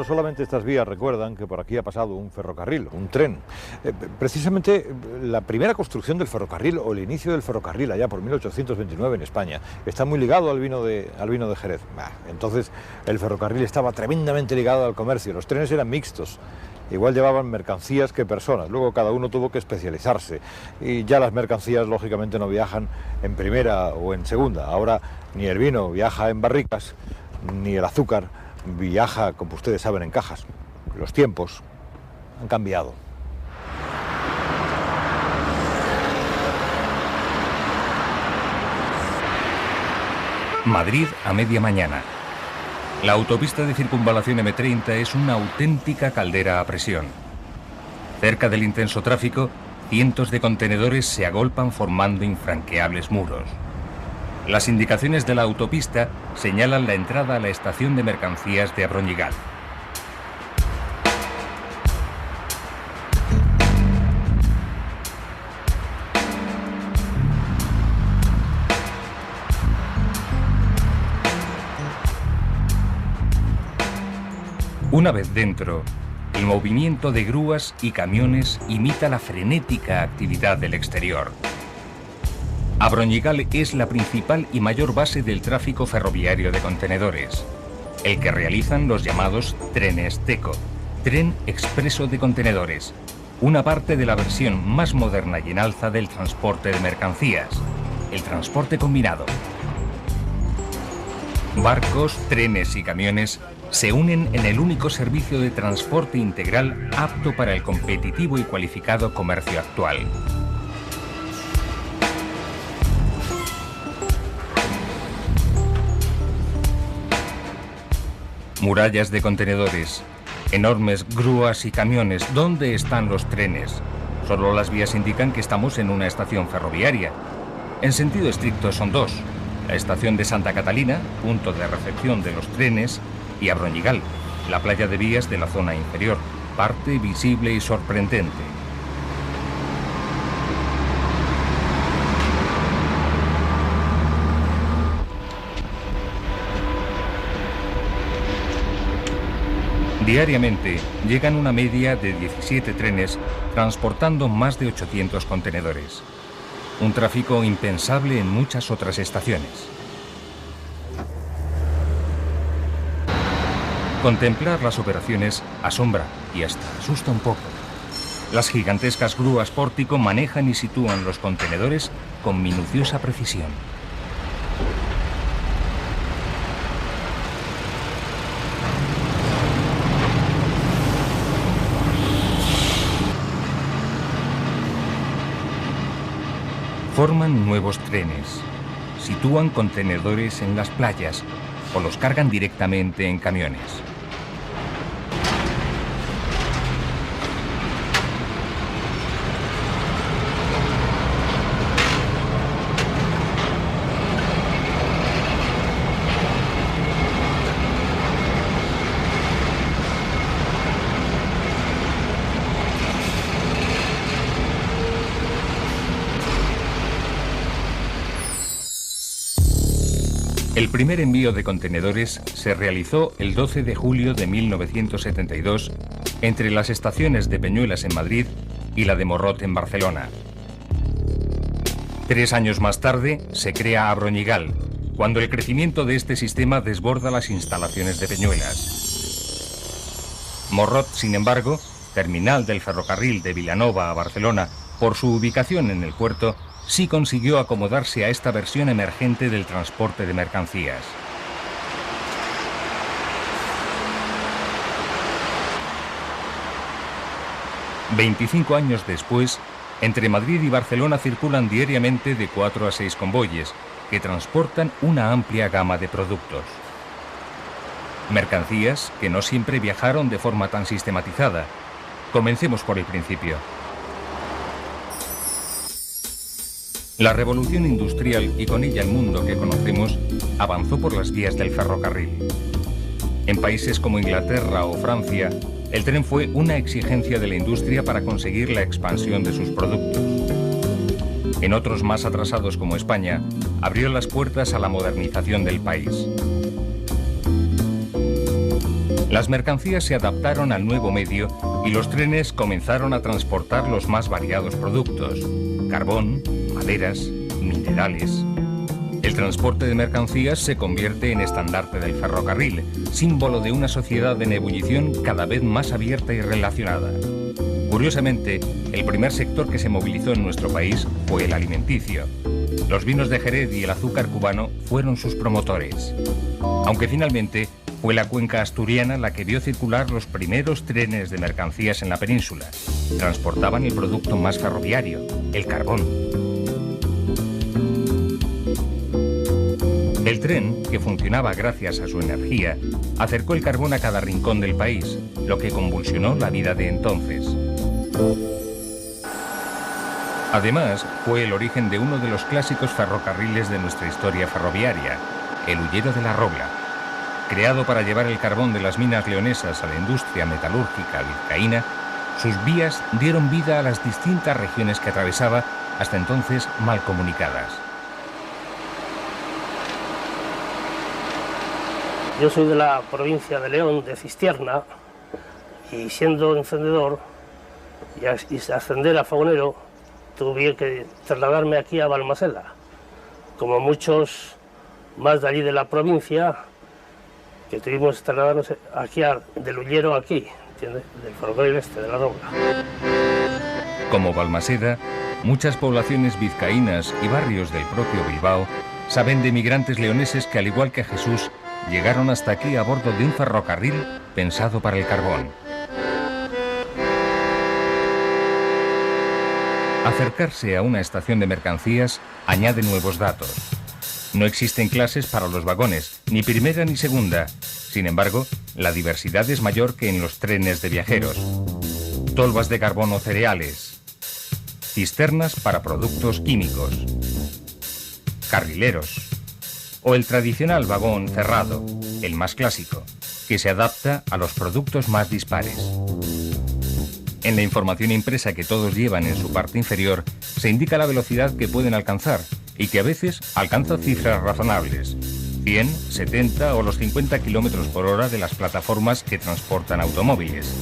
no solamente estas vías recuerdan que por aquí ha pasado un ferrocarril, un tren. Precisamente la primera construcción del ferrocarril o el inicio del ferrocarril allá por 1829 en España está muy ligado al vino de Jerez. Entonces el ferrocarril estaba tremendamente ligado al comercio, los trenes eran mixtos. Igual llevaban mercancías que personas, luego cada uno tuvo que especializarse y ya las mercancías lógicamente no viajan en primera o en segunda. Ahora ni el vino viaja en barricas, ni el azúcar viaja, como ustedes saben, en cajas. Los tiempos han cambiado. Madrid a media mañana. La autopista de circunvalación M30 es una auténtica caldera a presión. Cerca del intenso tráfico, cientos de contenedores se agolpan formando infranqueables muros. Las indicaciones de la autopista señalan la entrada a la estación de mercancías de Abroñigal. Una vez dentro, el movimiento de grúas y camiones imita la frenética actividad del exterior. Abroñigal es la principal y mayor base del tráfico ferroviario de contenedores, el que realizan los llamados trenes TECO, Tren Expreso de Contenedores, una parte de la versión más moderna y en alza del transporte de mercancías, el transporte combinado. Barcos, trenes y camiones se unen en el único servicio de transporte integral apto para el competitivo y cualificado comercio actual. Murallas de contenedores, enormes grúas y camiones. ¿Dónde están los trenes? Solo las vías indican que estamos en una estación ferroviaria. En sentido estricto son dos: la estación de Santa Catalina, punto de recepción de los trenes, y Abroñigal, la playa de vías de la zona inferior, parte visible y sorprendente. Diariamente llegan una media de 17 trenes transportando más de 800 contenedores. Un tráfico impensable en muchas otras estaciones. Contemplar las operaciones asombra y hasta asusta un poco. Las gigantescas grúas pórtico manejan y sitúan los contenedores con minuciosa precisión. Forman nuevos trenes, sitúan contenedores en las playas o los cargan directamente en camiones. El primer envío de contenedores se realizó el 12 de julio de 1972 entre las estaciones de Peñuelas en Madrid y la de Morrot en Barcelona. 3 años más tarde se crea Abroñigal, cuando el crecimiento de este sistema desborda las instalaciones de Peñuelas. Morrot, sin embargo, terminal del ferrocarril de Vilanova a Barcelona, por su ubicación en el puerto, sí consiguió acomodarse a esta versión emergente del transporte de mercancías. «25 años después, entre Madrid y Barcelona circulan diariamente de 4 a 6 convoyes que transportan una amplia gama de productos. Mercancías que no siempre viajaron de forma tan sistematizada. Comencemos por el principio. La revolución industrial y con ella el mundo que conocemos avanzó por las vías del ferrocarril. En países como Inglaterra o Francia, el tren fue una exigencia de la industria para conseguir la expansión de sus productos. En otros más atrasados como España, abrió las puertas a la modernización del país. Las mercancías se adaptaron al nuevo medio y los trenes comenzaron a transportar los más variados productos: carbón, maderas, minerales. El transporte de mercancías se convierte en estandarte del ferrocarril, símbolo de una sociedad en ebullición cada vez más abierta y relacionada. Curiosamente, el primer sector que se movilizó en nuestro país fue el alimenticio. Los vinos de Jerez y el azúcar cubano fueron sus promotores. Aunque finalmente fue la cuenca asturiana la que vio circular los primeros trenes de mercancías en la península. Transportaban el producto más ferroviario, el carbón. El tren, que funcionaba gracias a su energía, acercó el carbón a cada rincón del país, lo que convulsionó la vida de entonces. Además, fue el origen de uno de los clásicos ferrocarriles de nuestra historia ferroviaria, el Hullero de la Robla. Creado para llevar el carbón de las minas leonesas a la industria metalúrgica vizcaína, sus vías dieron vida a las distintas regiones que atravesaba, hasta entonces mal comunicadas. Yo soy de la provincia de León, de Cistierna, y siendo encendedor y ascender a fogonero, tuve que trasladarme aquí a Balmaseda, como muchos más de allí de la provincia, que tuvimos que trasladarnos aquí del Hullero aquí, ¿entiendes? Del ferrocarril este, de la Robla. Como Balmaseda, muchas poblaciones vizcaínas y barrios del propio Bilbao saben de migrantes leoneses que, al igual que Jesús, llegaron hasta aquí a bordo de un ferrocarril pensado para el carbón. Acercarse a una estación de mercancías añade nuevos datos. No existen clases para los vagones, ni primera ni segunda. Sin embargo, la diversidad es mayor que en los trenes de viajeros. Tolvas de carbón o cereales. Cisternas para productos químicos. Carrileros. O el tradicional vagón cerrado, el más clásico, que se adapta a los productos más dispares. En la información impresa que todos llevan en su parte inferior, se indica la velocidad que pueden alcanzar y que a veces alcanza cifras razonables: 100, 70 o los 50 km por hora de las plataformas que transportan automóviles.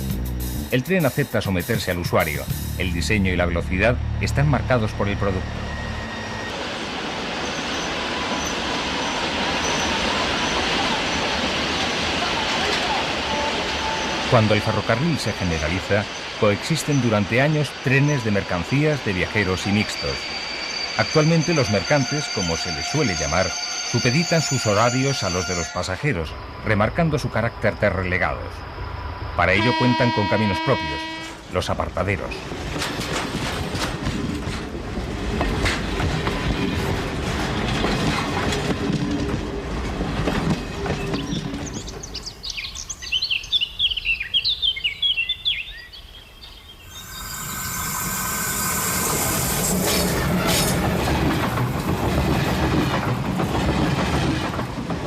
El tren acepta someterse al usuario. El diseño y la velocidad están marcados por el producto. Cuando el ferrocarril se generaliza, coexisten durante años trenes de mercancías, de viajeros y mixtos. Actualmente los mercantes, como se les suele llamar, supeditan sus horarios a los de los pasajeros, remarcando su carácter de relegados. Para ello cuentan con caminos propios, los apartaderos.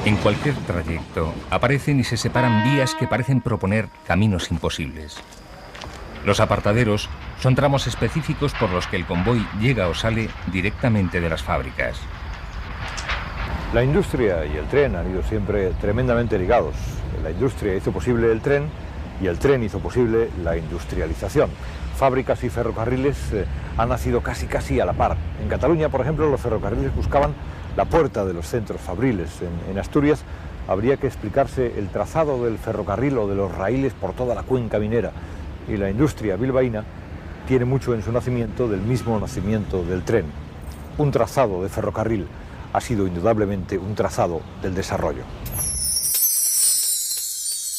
En cualquier trayecto aparecen y se separan vías que parecen proponer caminos imposibles. Los apartaderos son tramos específicos por los que el convoy llega o sale directamente de las fábricas. La industria y el tren han ido siempre tremendamente ligados. La industria hizo posible el tren y el tren hizo posible la industrialización. Fábricas y ferrocarriles han nacido casi a la par. En Cataluña, por ejemplo, los ferrocarriles buscaban la puerta de los centros fabriles. En Asturias habría que explicarse el trazado del ferrocarril o de los raíles por toda la cuenca minera. Y la industria bilbaína tiene mucho en su nacimiento del mismo nacimiento del tren. Un trazado de ferrocarril ha sido indudablemente un trazado del desarrollo.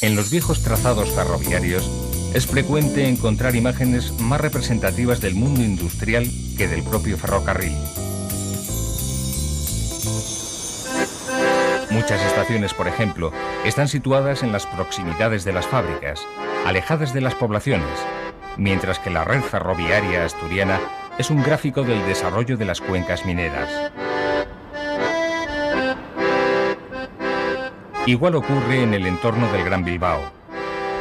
En los viejos trazados ferroviarios es frecuente encontrar imágenes más representativas del mundo industrial que del propio ferrocarril. Muchas estaciones, por ejemplo, están situadas en las proximidades de las fábricas, alejadas de las poblaciones, mientras que la red ferroviaria asturiana es un gráfico del desarrollo de las cuencas mineras. Igual ocurre en el entorno del Gran Bilbao.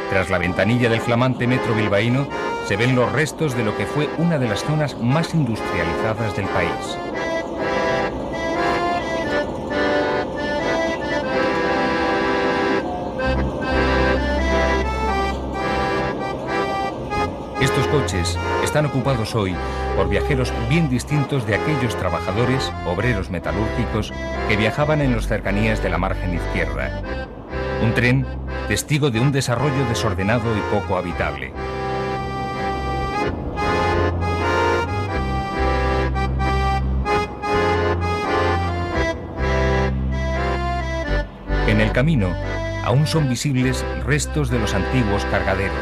Tras la ventanilla del flamante metro bilbaíno se ven los restos de lo que fue una de las zonas más industrializadas del país. Estos coches están ocupados hoy por viajeros bien distintos de aquellos trabajadores, obreros metalúrgicos, que viajaban en las cercanías de la margen izquierda. Un tren testigo de un desarrollo desordenado y poco habitable. En el camino aún son visibles restos de los antiguos cargaderos,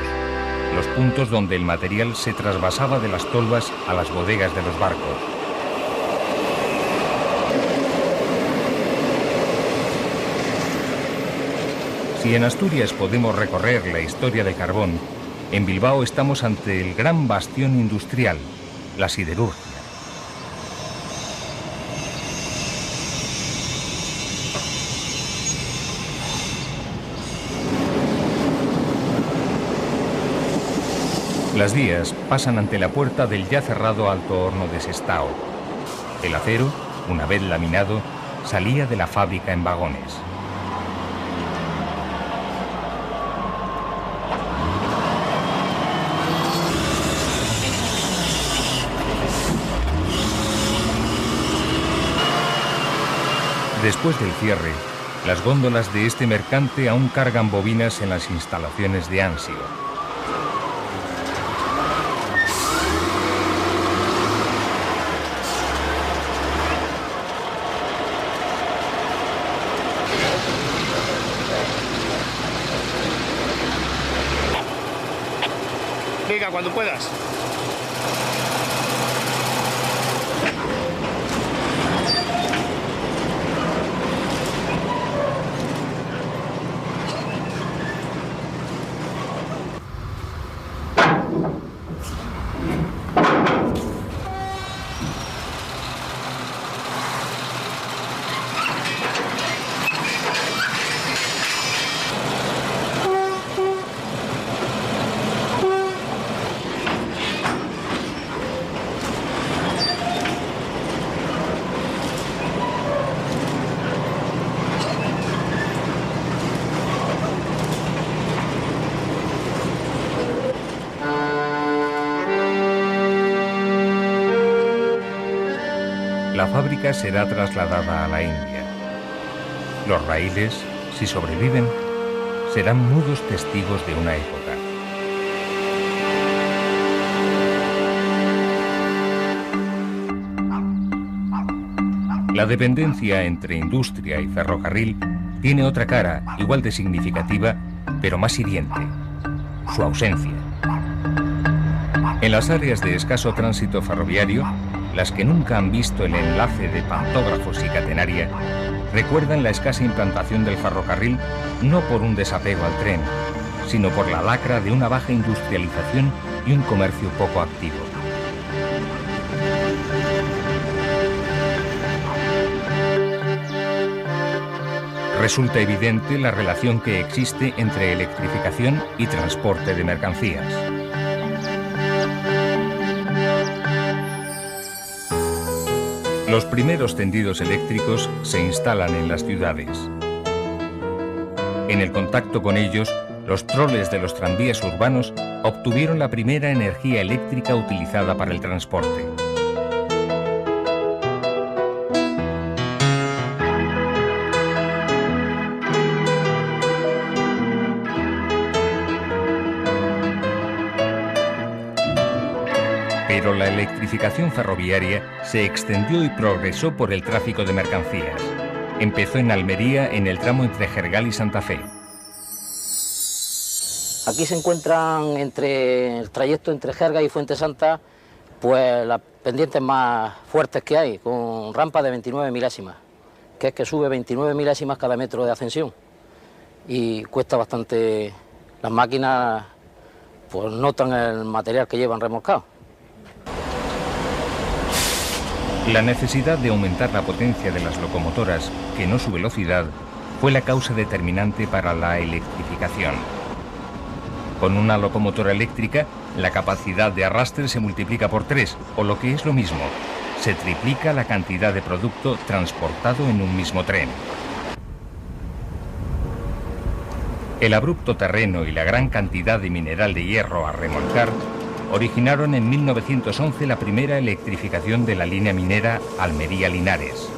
los puntos donde el material se trasvasaba de las tolvas a las bodegas de los barcos. Si en Asturias podemos recorrer la historia del carbón, en Bilbao estamos ante el gran bastión industrial, la siderurgia. Las vías pasan ante la puerta del ya cerrado Alto Horno de Sestao. El acero, una vez laminado, salía de la fábrica en vagones. Después del cierre, las góndolas de este mercante aún cargan bobinas en las instalaciones de Ansio. Venga, cuando puedas. La fábrica será trasladada a la India. Los raíles, si sobreviven, serán mudos testigos de una época. La dependencia entre industria y ferrocarril tiene otra cara, igual de significativa, pero más hiriente: su ausencia. En las áreas de escaso tránsito ferroviario, las que nunca han visto el enlace de pantógrafos y catenaria, recuerdan la escasa implantación del ferrocarril no por un desapego al tren, sino por la lacra de una baja industrialización y un comercio poco activo. Resulta evidente la relación que existe entre electrificación y transporte de mercancías. Los primeros tendidos eléctricos se instalan en las ciudades. En el contacto con ellos, los troles de los tranvías urbanos obtuvieron la primera energía eléctrica utilizada para el transporte. Pero la electrificación ferroviaria se extendió y progresó por el tráfico de mercancías. Empezó en Almería, en el tramo entre Jergal y Santa Fe. Aquí se encuentran entre el trayecto entre Jerga y Fuente Santa, pues las pendientes más fuertes que hay, con rampa de 29 milésimas, que es que sube 29 milésimas cada metro de ascensión. Y cuesta bastante, las máquinas pues notan el material que llevan remolcado. La necesidad de aumentar la potencia de las locomotoras, que no su velocidad, fue la causa determinante para la electrificación. Con una locomotora eléctrica, la capacidad de arrastre se multiplica por 3, o lo que es lo mismo, se triplica la cantidad de producto transportado en un mismo tren. El abrupto terreno y la gran cantidad de mineral de hierro a remolcar originaron en 1911 la primera electrificación de la línea minera Almería-Linares.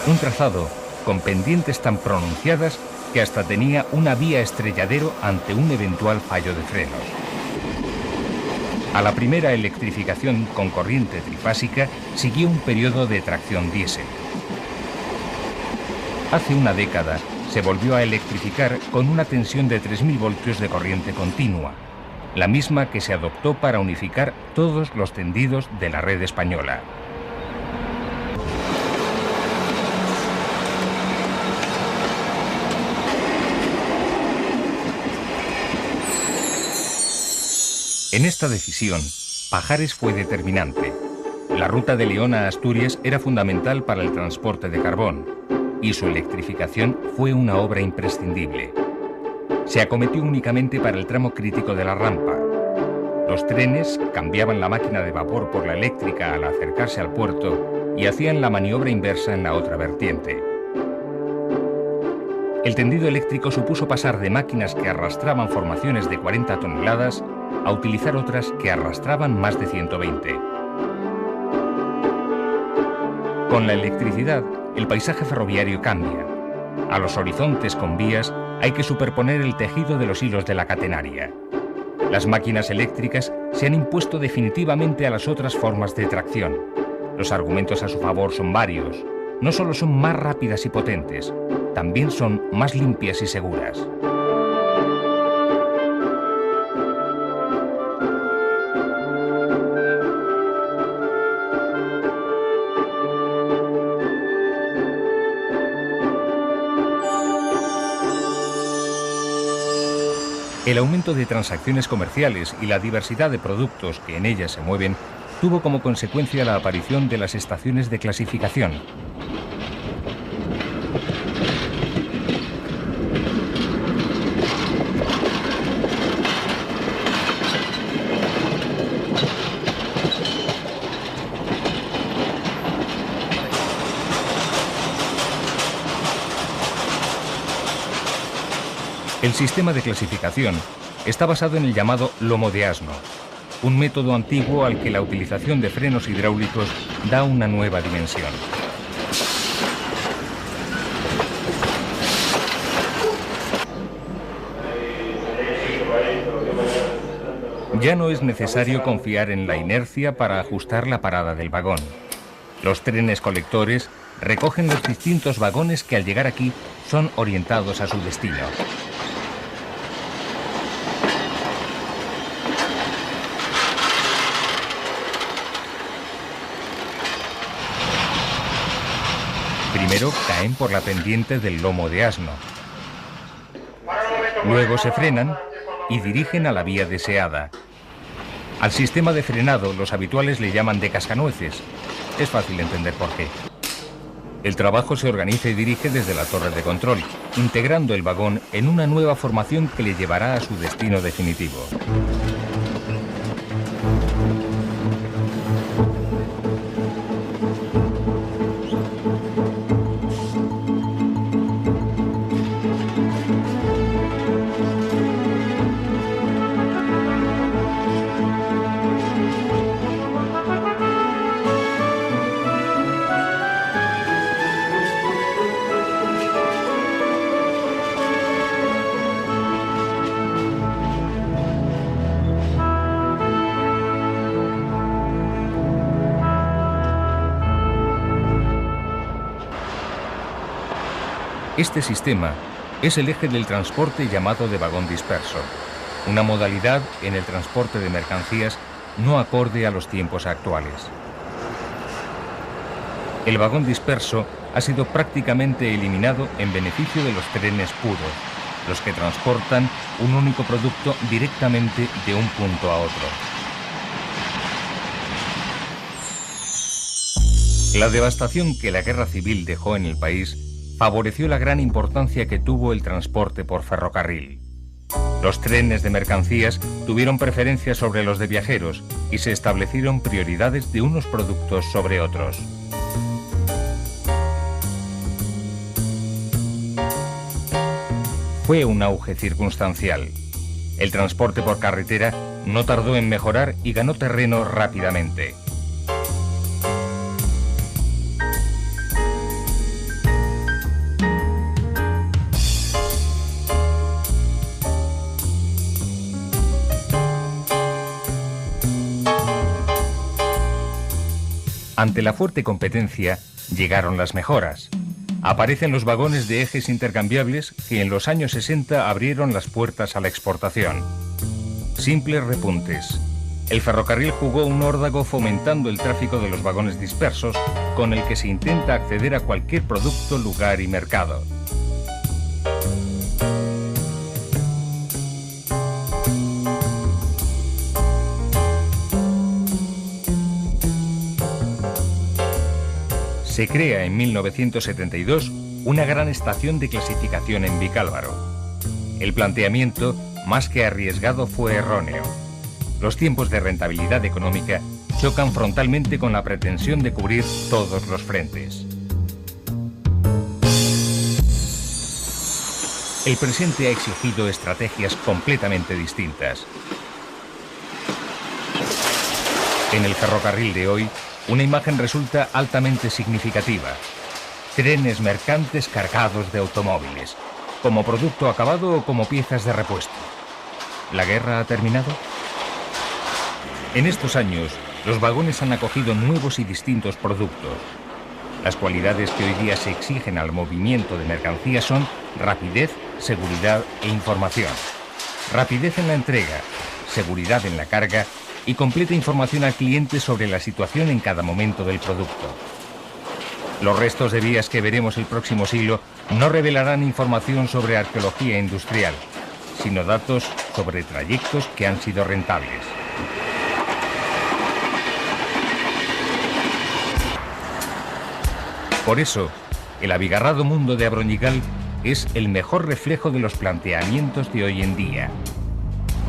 Un trazado con pendientes tan pronunciadas que hasta tenía una vía estrelladero ante un eventual fallo de frenos. A la primera electrificación con corriente trifásica siguió un periodo de tracción diésel. Hace una década se volvió a electrificar con una tensión de 3000 voltios de corriente continua, la misma que se adoptó para unificar todos los tendidos de la red española. En esta decisión, Pajares fue determinante. La ruta de León a Asturias era fundamental para el transporte de carbón, y su electrificación fue una obra imprescindible. Se acometió únicamente para el tramo crítico de la rampa. Los trenes cambiaban la máquina de vapor por la eléctrica al acercarse al puerto y hacían la maniobra inversa en la otra vertiente. El tendido eléctrico supuso pasar de máquinas que arrastraban formaciones de 40 toneladas a utilizar otras que arrastraban más de 120. Con la electricidad, el paisaje ferroviario cambia. A los horizontes con vías hay que superponer el tejido de los hilos de la catenaria. Las máquinas eléctricas se han impuesto definitivamente a las otras formas de tracción. Los argumentos a su favor son varios. No solo son más rápidas y potentes, también son más limpias y seguras. El aumento de transacciones comerciales y la diversidad de productos que en ellas se mueven tuvo como consecuencia la aparición de las estaciones de clasificación. El sistema de clasificación está basado en el llamado lomo de asno, un método antiguo al que la utilización de frenos hidráulicos da una nueva dimensión. Ya no es necesario confiar en la inercia para ajustar la parada del vagón. Los trenes colectores recogen los distintos vagones que al llegar aquí son orientados a su destino. Primero caen por la pendiente del lomo de asno. Luego se frenan y dirigen a la vía deseada. Al sistema de frenado los habituales le llaman de cascanueces. Es fácil entender por qué. El trabajo se organiza y dirige desde la torre de control, integrando el vagón en una nueva formación que le llevará a su destino definitivo. Este sistema es el eje del transporte llamado de vagón disperso, una modalidad en el transporte de mercancías no acorde a los tiempos actuales. El vagón disperso ha sido prácticamente eliminado en beneficio de los trenes puros, los que transportan un único producto directamente de un punto a otro. La devastación que la guerra civil dejó en el país favoreció la gran importancia que tuvo el transporte por ferrocarril. Los trenes de mercancías tuvieron preferencia sobre los de viajeros y se establecieron prioridades de unos productos sobre otros. Fue un auge circunstancial. El transporte por carretera no tardó en mejorar y ganó terreno rápidamente. Ante la fuerte competencia, llegaron las mejoras. Aparecen los vagones de ejes intercambiables que en los años 60 abrieron las puertas a la exportación. Simples repuntes. El ferrocarril jugó un órdago fomentando el tráfico de los vagones dispersos, con el que se intenta acceder a cualquier producto, lugar y mercado. Se crea en 1972 una gran estación de clasificación en Vicálvaro. El planteamiento, más que arriesgado, fue erróneo. Los tiempos de rentabilidad económica chocan frontalmente con la pretensión de cubrir todos los frentes. El presente ha exigido estrategias completamente distintas. En el ferrocarril de hoy, una imagen resulta altamente significativa. Trenes mercantes cargados de automóviles, como producto acabado o como piezas de repuesto. ¿La guerra ha terminado? En estos años, los vagones han acogido nuevos y distintos productos. Las cualidades que hoy día se exigen al movimiento de mercancías son rapidez, seguridad e información. Rapidez en la entrega, seguridad en la carga y completa información al cliente sobre la situación en cada momento del producto. Los restos de vías que veremos el próximo siglo no revelarán información sobre arqueología industrial, sino datos sobre trayectos que han sido rentables. Por eso, el abigarrado mundo de Abroñigal es el mejor reflejo de los planteamientos de hoy en día.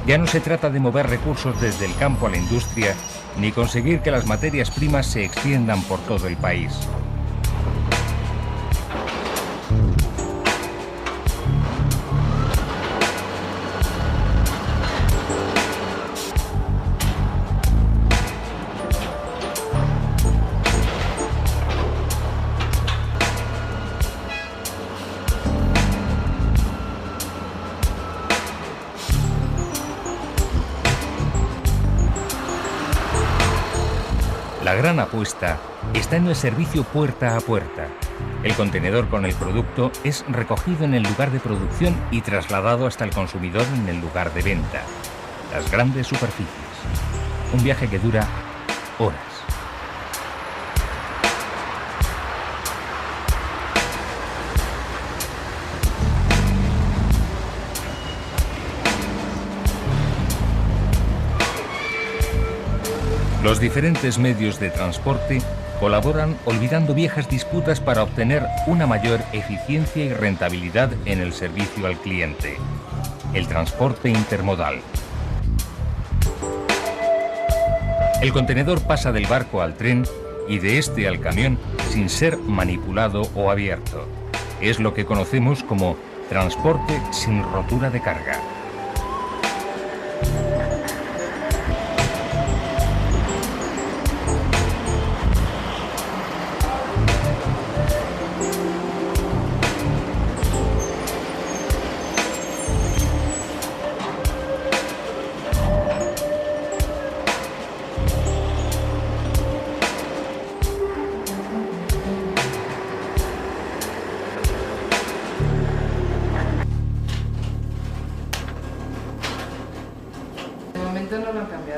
Ya no se trata de mover recursos desde el campo a la industria, ni conseguir que las materias primas se extiendan por todo el país. La gran apuesta está en el servicio puerta a puerta. El contenedor con el producto es recogido en el lugar de producción y trasladado hasta el consumidor en el lugar de venta. Las grandes superficies. Un viaje que dura horas. Los diferentes medios de transporte colaboran olvidando viejas disputas para obtener una mayor eficiencia y rentabilidad en el servicio al cliente. El transporte intermodal. El contenedor pasa del barco al tren y de este al camión sin ser manipulado o abierto. Es lo que conocemos como transporte sin rotura de carga.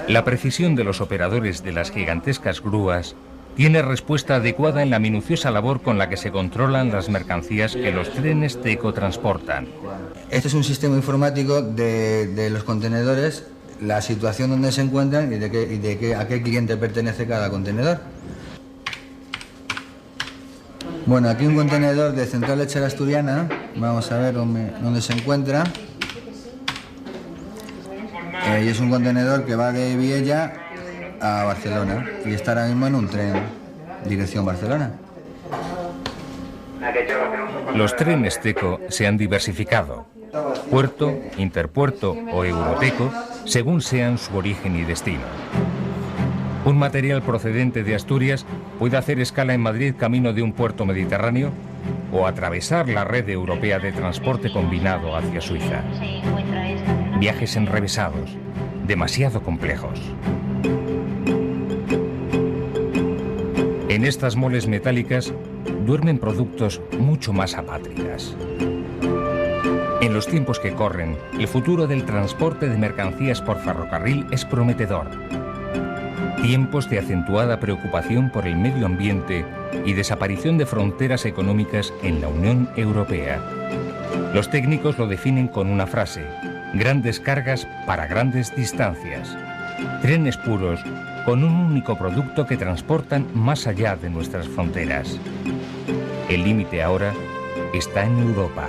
La precisión de los operadores de las gigantescas grúas tiene respuesta adecuada en la minuciosa labor con la que se controlan las mercancías que los trenes Teco transportan. Este es un sistema informático de los contenedores, la situación donde se encuentran y a qué cliente pertenece cada contenedor. Bueno, aquí un contenedor de Central Lechera Asturiana, vamos a ver dónde se encuentra. Y es un contenedor que va de Viella a Barcelona y está ahora mismo en un tren dirección Barcelona. Los trenes Teco se han diversificado. puerto, interpuerto o euroteco, según sean su origen y destino. Un material procedente de Asturias puede hacer escala en Madrid camino de un puerto mediterráneo o atravesar la red europea de transporte combinado hacia Suiza. Viajes enrevesados, demasiado complejos. En estas moles metálicas duermen productos mucho más apátridas. En los tiempos que corren, el futuro del transporte de mercancías por ferrocarril es prometedor. Tiempos de acentuada preocupación por el medio ambiente y desaparición de fronteras económicas en la Unión Europea. Los técnicos lo definen con una frase: grandes cargas para grandes distancias. Trenes puros con un único producto que transportan más allá de nuestras fronteras. El límite ahora está en Europa.